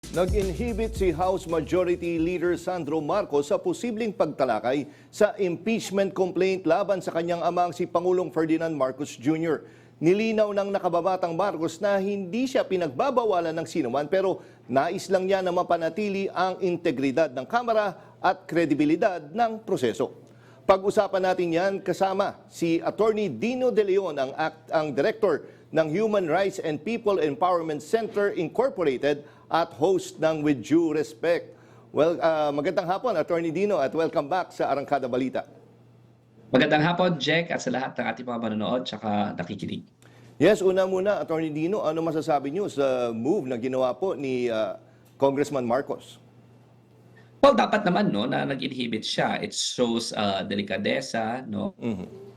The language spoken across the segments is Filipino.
Nag-inhibit si House Majority Leader Sandro Marcos sa posibleng pagtalakay sa impeachment complaint laban sa kanyang amang si Pangulong Ferdinand Marcos Jr. Nilinaw ng nakababatang Marcos na hindi siya pinagbabawalan ng sinuman pero nais lang niya na mapanatili ang integridad ng Kamara at kredibilidad ng proseso. Pag-usapan natin yan kasama si Attorney Dino De Leon, ang Director ng Human Rights and People Empowerment Center Incorporated at host ng With Due Respect. Well, magandang hapon, Attorney Dino, at welcome back sa Arangkada Balita. Magandang hapon, Jack, at sa lahat ng ating mga manonood at nakikinig. Yes, una muna, Attorney Dino, ano masasabi niyo sa move na ginawa po ni Congressman Marcos? Well, dapat naman no na nag-inhibit siya. It shows delikadesa, no?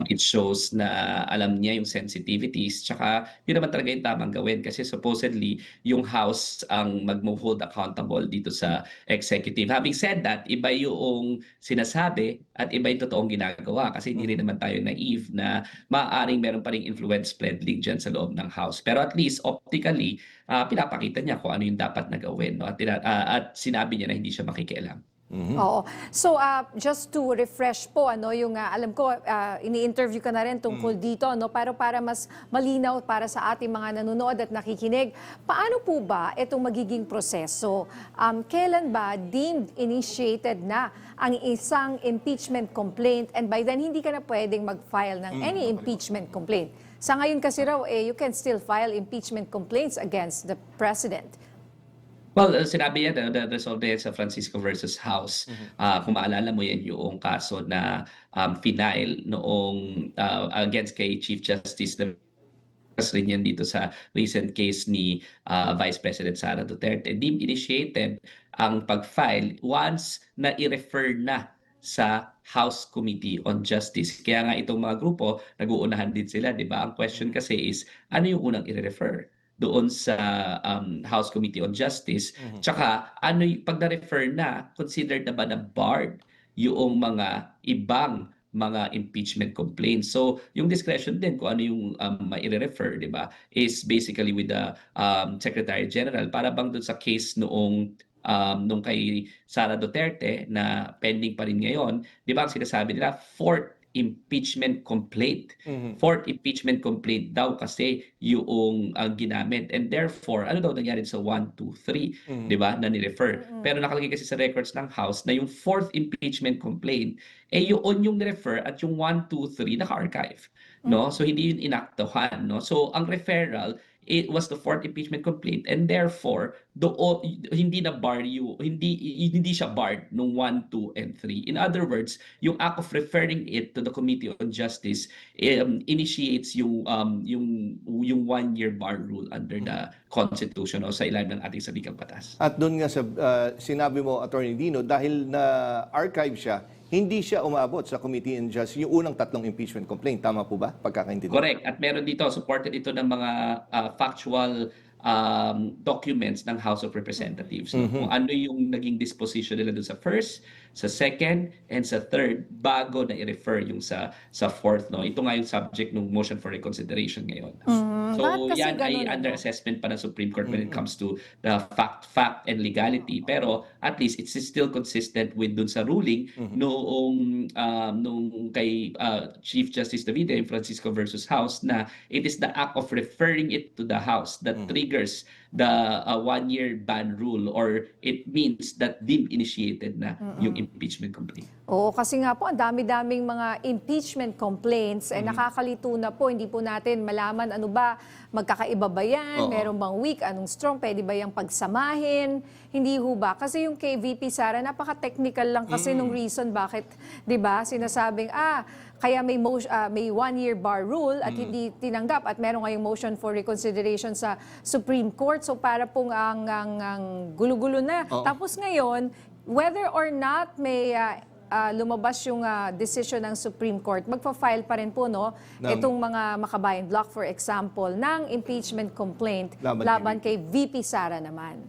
It shows na alam niya yung sensitivities. Tsaka yun naman talaga yung tamang gawin kasi supposedly yung House ang mag-hold accountable dito sa executive. Having said that, iba yung sinasabi at iba yung totoong ginagawa kasi hindi rin naman tayo naive na maaaring meron pa ring influence peddling dyan sa loob ng House. Pero at least optically, pinapakita niya kung ano yung dapat na gawin, no? At sinabi niya na hindi siya makikialam. Oo. So just to refresh po yung alam ko ini-interview ka na rin tungkol dito pero para mas malinaw para sa ating mga nanonood at nakikinig, paano po ba itong magiging proseso? Kailan ba deemed initiated na ang isang impeachment complaint and by then hindi ka na pwedeng mag-file ng any impeachment complaint? Sa ngayon kasi raw you can still file impeachment complaints against the president. Well, sinabi niya na resolve yan sa Francisco versus House. Kung maalala mo yan yung kaso na final noong against kay Chief Justice na rin yan dito sa recent case ni Vice President Sara Duterte. Deemed initiated ang pag-file once na i-refer na sa House Committee on Justice. Kaya nga itong mga grupo, nag-uunahan din sila, di ba? Ang question kasi is, ano yung unang i-refer doon sa House Committee on Justice? Tsaka, ano pag na-refer na, considered na ba na barred yung mga ibang mga impeachment complaints? So, yung discretion din kung ano yung mai-refer, di ba, is basically with the Secretary General. Para bang doon sa case noong nung kay Sara Duterte na pending pa rin ngayon, di ba ang sinasabi nila, fourth impeachment complaint. Fourth impeachment complaint daw kasi yung ginamit. And therefore, ano daw nangyari sa 1, 2, 3, di ba, na ni-refer. Pero nakalagay kasi sa records ng House na yung fourth impeachment complaint, yun yung ni-refer at yung 1, 2, 3 naka-archive. No? So, hindi yun inaktuhan. No? So, ang referral, it was the fourth impeachment complaint and therefore hindi na bar hindi siya barred nung 1, 2 and 3. In other words, yung act of referring it to the Committee on Justice initiates yung 1-year bar rule under the Constitution o sa ilalim ng ating saligang batas. At doon nga sa sinabi mo, Attorney Dino, dahil na archive siya, hindi siya umabot sa Committee on Justice yung unang tatlong impeachment complaint. Tama po ba? Pagkakaintindi. Correct. At meron dito, supported ito ng mga factual documents ng House of Representatives. No? Kung ano yung naging disposition nila doon sa first, sa second, and sa third bago na i-refer yung sa fourth. No? Ito nga yung subject ng motion for reconsideration ngayon. So yan ay under assessment pa ng Supreme Court when it comes to the fact and legality. Pero at least it's still consistent with dun sa ruling noong nung kay Chief Justice David and Francisco versus House na it is the act of referring it to the House that triggers the 1-year ban rule or it means that deemed initiated na yung impeachment complaint. Oo, kasi nga po, ang dami-daming mga impeachment complaints, nakakalito na po, hindi po natin malaman ano ba, magkakaiba ba yan, meron bang weak, anong strong, pwede ba yung pagsamahin, hindi ho ba? Kasi yung kay VP Sara, napaka-technical lang kasi nung reason bakit, di ba, sinasabing, kaya may 1-year bar rule at hindi tinanggap at meron ngayong motion for reconsideration sa Supreme Court. So para pong ang gulo-gulo na. Tapos ngayon, whether or not may lumabas yung decision ng Supreme Court, magpa-file pa rin po itong mga Makabayan Block, for example, ng impeachment complaint laban kay VP Sara naman.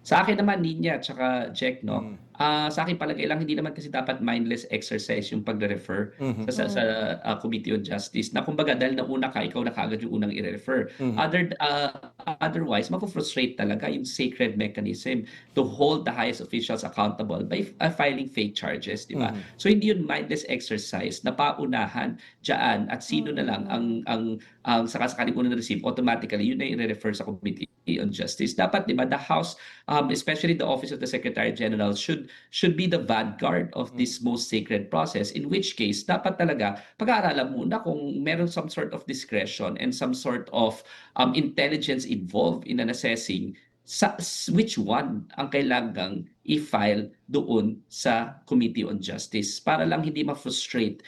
Sa akin naman, Ninya at saka Jack, no? Sa akin palagay lang, hindi naman kasi dapat mindless exercise yung pagre-refer sa Committee on Justice. Na kumbaga dahil nauna ka, ikaw na kaagad yung unang i-refer. Otherwise, mag-frustrate talaga yung sacred mechanism to hold the highest officials accountable by filing fake charges, di ba? So hindi yun mindless exercise na paunahan dyan at sino na lang ang sakasakaling unang receive, automatically yun na i-refer sa Committee on Justice. Dapat, di ba, the House, especially the Office of the Secretary General, should be the vanguard of this most sacred process, in which case dapat talaga pag-aaralan muna kung meron some sort of discretion and some sort of intelligence involved in assessing which one ang kailangang i-file doon sa Committee on Justice para lang hindi ma-frustrate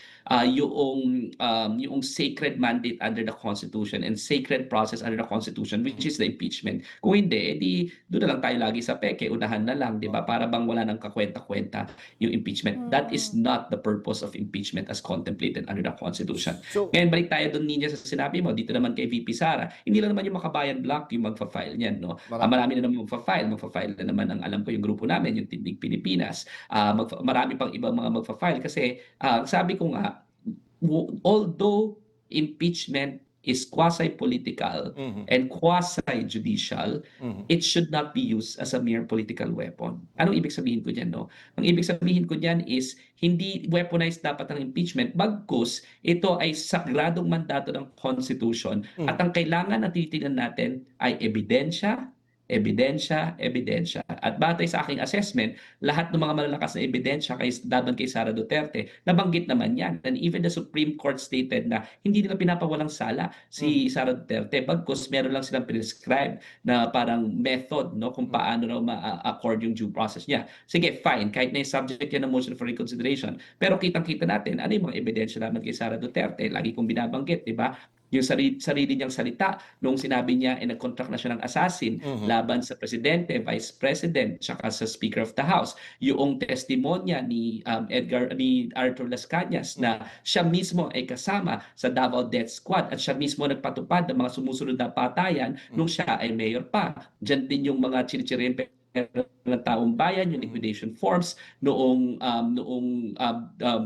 yung sacred mandate under the Constitution and sacred process under the Constitution, which is the impeachment. Kung hindi, edi doon na lang tayo lagi sa peke, unahan na lang, di ba? Para bang wala nang kakwenta-kwenta yung impeachment. That is not the purpose of impeachment as contemplated under the Constitution. So- Ngayon, balik tayo doon, Ninya, sa sinabi mo, dito naman kay VP Sara, hindi lang naman yung Makabayan Block yung magfa-file niyan, no? Marami na naman magfa-file na naman ang alam ko yung grupo namin, yung Tindig Pilipinas. Marami pang ibang mga magfa-file kasi sabi ko nga, although impeachment is quasi-political and quasi-judicial, it should not be used as a mere political weapon. Anong ibig sabihin ko dyan, no? Ang ibig sabihin ko dyan is hindi weaponized dapat ang impeachment, bagkus ito ay sagradong mandato ng Constitution at ang kailangan na titignan natin ay ebidensya, ebidensya, ebidensya. At batay sa aking assessment, lahat ng mga malalakas na ebidensya laban kay Sara Duterte, nabanggit naman yan. And even the Supreme Court stated na hindi nila pinapawalang sala si Sara Duterte, bagkus meron lang silang prescribe na parang method, no, kung paano na ma-accord yung due process niya. Sige, fine, kahit na yung subject yan ng motion for reconsideration. Pero kitang-kita natin, ano yung mga ebidensya laban kay Sara Duterte? Lagi kong binabanggit, di ba? Yung sarili niyang salita nung sinabi niya ay nag-contract na siya ng assassin laban sa presidente, vice president, tsaka sa Speaker of the House. Yung testimonya ni Arthur Las Cañas na siya mismo ay kasama sa Davao Death Squad at siya mismo nagpatupad ng mga sumusunod na patayan nung siya ay mayor pa. Diyan din yung mga chinichirin ng taong bayan, yung liquidation forms noong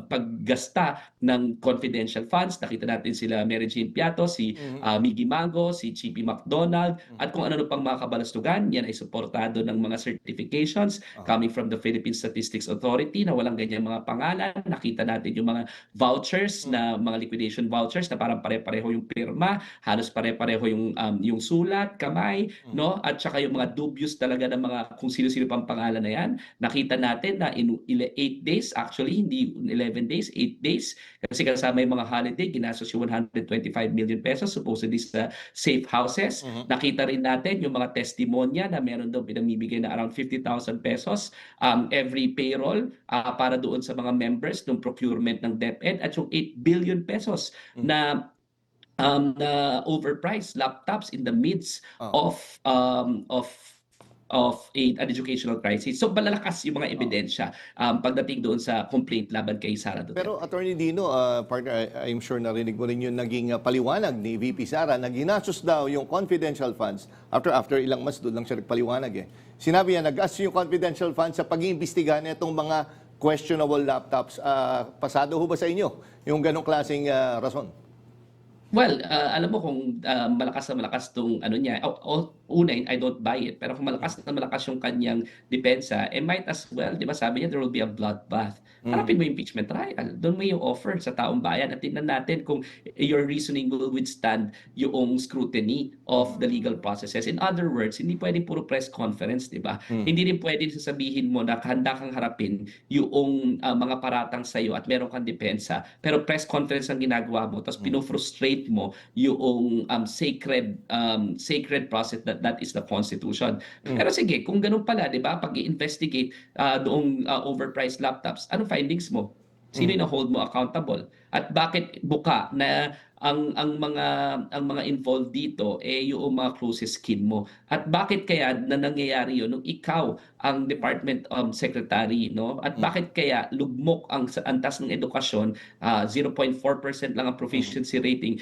paggasta ng confidential funds. Nakita natin sila Mary Jane Piato, si Miggy Mago, si Chippy McDonald, at kung ano pang mga kabalastugan. Yan ay suportado ng mga certifications coming from the Philippine Statistics Authority na walang ganyang mga pangalan. Nakita natin yung mga vouchers, na mga liquidation vouchers na parang pare-pareho yung pirma, halos pare-pareho yung sulat, kamay, no? At saka yung mga dubious talaga ng mga kung sino-sino pang pangalan na yan. Nakita natin na in 8 days, actually hindi 11 days, 8 days, kasi kasama yung mga holiday, ginastos yung 125 million pesos supposedly sa safe houses. Nakita rin natin yung mga testimonya na meron daw pinamibigay na around 50,000 pesos every payroll para doon sa mga members ng procurement ng DepEd, at yung 8 billion pesos na overpriced laptops in the midst of an educational crisis. So malalakas yung mga ebidensya pagdating doon sa complaint laban kay Sara Duterte. Pero Attorney Dino, partner, I'm sure narinig mo rin yung naging paliwanag ni VP Sara na ginastos daw yung confidential funds. After ilang months, doon lang siya nagpaliwanag eh. Sinabi niya, nag-gastos yung confidential funds sa pag-iimbestiga na itong mga questionable laptops. Pasado ho ba sa inyo yung ganong klaseng rason? Well, alam mo kung malakas na malakas tong ano niya, una, I don't buy it. Pero kung malakas na malakas yung kanyang depensa, might as well, di ba sabi niya, there will be a bloodbath. Harapin mo yung impeachment trial. Doon mo yung offer sa taong bayan at tingnan natin kung your reasoning will withstand yung scrutiny of the legal processes. In other words, hindi pwedeng puro press conference, di ba? Hindi rin pwedeng sasabihin mo na handa kang harapin yung mga paratang sa'yo at meron kang depensa. Pero press conference ang ginagawa mo, tapos pinofrustrate mo yung sacred process that is the Constitution. Pero sige, kung ganun pala, di ba, pag i-investigate doong overpriced laptops, ano findings mo? Sino yung hold mo accountable? At bakit buka na ang mga involved dito yung mga closest kin mo. At bakit kaya na nangyayari yun nung ikaw ang Department Secretary, no? At bakit kaya lugmok ang antas ng edukasyon, 0.4% lang ang proficiency rating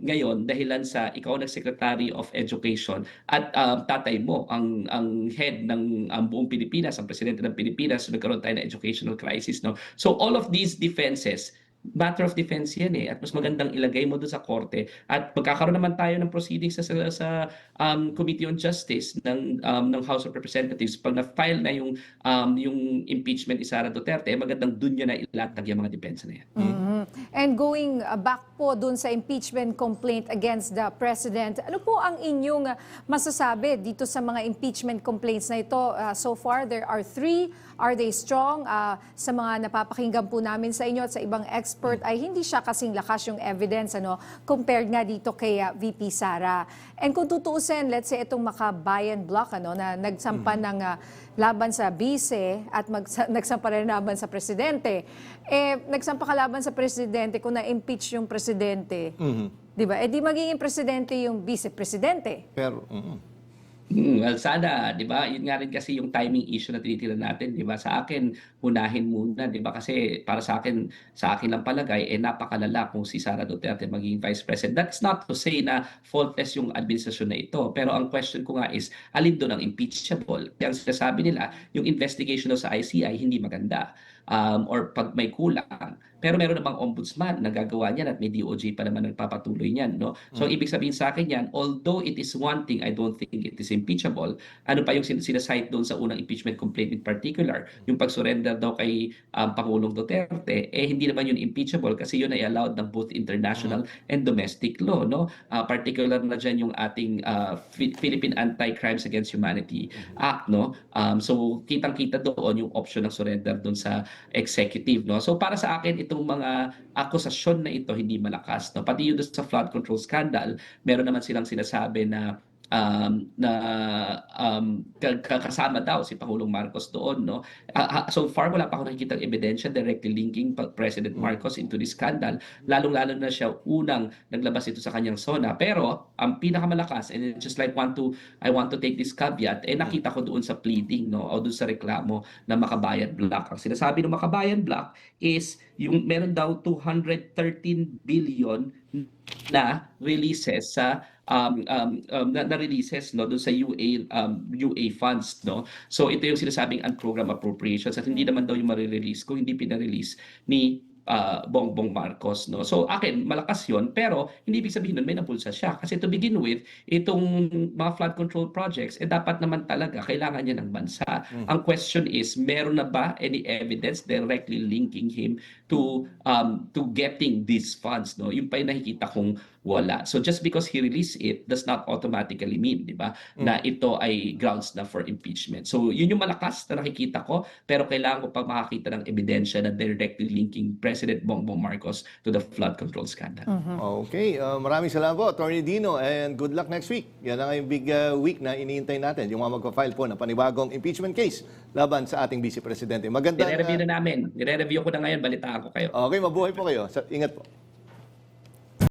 ngayon dahilan sa ikaw na Secretary of Education at tatay mo ang head ng buong Pilipinas, ang presidente ng Pilipinas, nagkaroon tayo ng educational crisis, no? So all of these defenses, matter of defense yan at mas magandang ilagay mo doon sa korte at magkakaroon naman tayo ng proceedings sa Committee on Justice ng House of Representatives pag na-file na yung impeachment ni Sara Duterte, magandang doon niya na ilatag yung mga depensa na yan. And going back po dun sa impeachment complaint against the President, ano po ang inyong masasabi dito sa mga impeachment complaints na ito? So far, there are 3. Are they strong? Sa mga napapakinggan po namin sa inyo at sa ibang expert ay hindi siya kasing lakas yung evidence compared nga dito kay VP Sara. And kung tutuusin, let's say itong Makabayan Block na nagsampa ng laban sa bise at nagsampa rin laban sa presidente. Nagsampa ka laban sa presidente kung na-impeach yung presidente. Di ba? Di magiging presidente yung vice-presidente. Pero, Well, sana, 'di ba? Yun nga rin kasi yung timing issue na tinitira natin, 'di ba? Sa akin, unahin muna, 'di ba? Kasi para sa akin lang palagay napakalala kung si Sara Duterte maging vice president. That's not to say na faultless yung administrasyon na ito, pero ang question ko nga is alin doon ang impeachable? Kaya ang sinasabi nila, yung investigation daw sa ICI hindi maganda. Or pag may kulang. Pero meron namang ombudsman na gagawa niyan at may DOJ pa naman nagpapatuloy niyan, no? So ibig sabihin sa akin yan, although it is one thing, I don't think it is impeachable. Ano pa yung sinasite doon sa unang impeachment complaint in particular, yung pag-surrender daw kay Pangulong Duterte, hindi naman yun impeachable kasi yun ay allowed ng both international and domestic law, no? Particular na dyan yung ating Philippine Anti-Crimes Against Humanity Act, no? So kitang-kita doon yung option ng surrender doon sa executive, no? So para sa akin itong mga akusasyon na ito hindi malakas, no? Pati yung sa flood control scandal, meron naman silang sinasabi na kasama daw si Pangulong Marcos doon, no? So far wala pa ako nakikitang ebidensya directly linking President Marcos into this scandal, lalong-lalo na siya unang naglabas ito sa kanyang SONA. Pero ang pinakamalakas, and just like I want to take this caveat, nakita ko doon sa pleading, no, o doon sa reklamo ng Makabayan Block. Ang sinasabi ng Makabayan Block is yung meron daw 213 billion na releases sa na releases, no, doon sa UA funds, no. So ito yung sinasabing unprogrammed appropriations at hindi naman daw yung ma-release kung hindi pina-release ni Bongbong Marcos, no. So akin malakas yon, pero hindi ibig sabihin nun may napulsa siya kasi to begin with itong mga flood control projects dapat naman talaga kailangan niya ng bansa. Ang question is, meron na ba any evidence directly linking him to getting these funds, no? Yung pa yung nakikita kong wala. So just because he released it does not automatically mean, di ba, na ito ay grounds na for impeachment. So yun yung malakas na nakikita ko, pero kailangan ko pa makakita ng ebidensya na directly linking President Bongbong Marcos to the flood control scandal. Okay, maraming salamat po, Attorney Dino, and good luck next week. Yan ang yung big week na iniintay natin, yung mga magpa-file po na panibagong impeachment case laban sa ating Vice Presidente. Magandang... Nire-review na namin. Nire-review ko na ngayon, balitaan ko kayo. Okay, mabuhay po kayo. Ingat po.